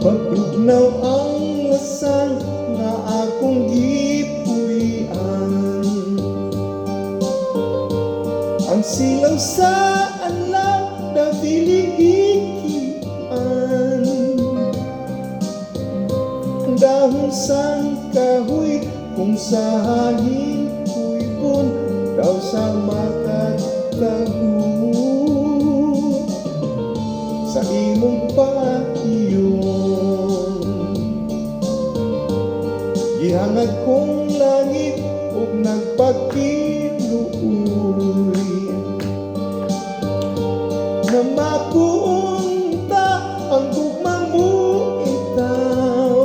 Pagugnaw ang lasang nga akong gipuy-an, ang silaw sa adlaw dapili ikian, ang dahon sang kahoy kung sa hangin kuybon daw sa makatahud sa imong pahiyon. Gihangad kong langit ug nagpakiluoy na makuunta ang gugmang mo itaw,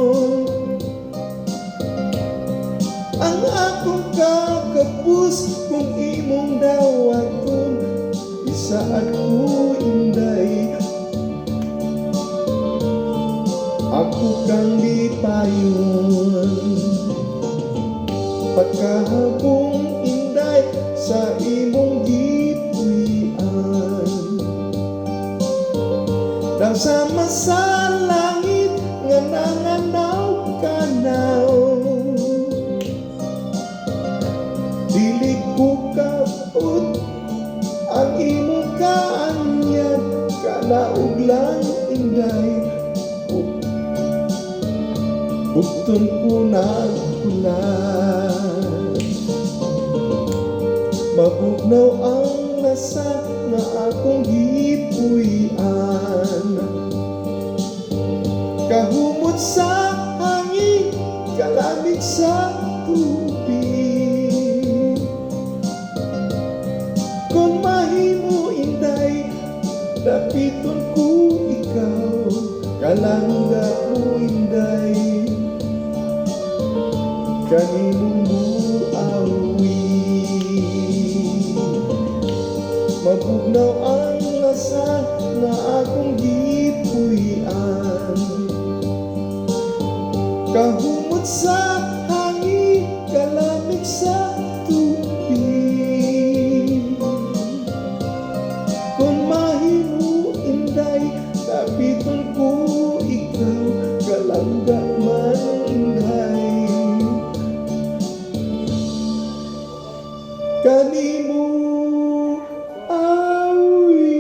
ang akong kakapus kung imong dawaton isaad ko inday. Ako kang lipayon pagkahabong inday sa imong gipuy-an, daw sama sa langit nga nanganaw-kanaw. Dili ko kaot ang imong kaanyag, kalaog lang inday. Bukton ko nagkulat, mabugnaw ang lasa nga akong gipuy-an, kahumot sa hangin, kalamig sa tubig. Kung mahimo inday, dapiton ko ikaw, kalangga mo inday. Kanimong muawi, mabugnaw ang lasa nga akong gipuy-an, kahumot sa hangin, kalamig sa tubig. Kung mahimo inday, dapiton ko ikaw, kalangga man inday. Kanimo awi.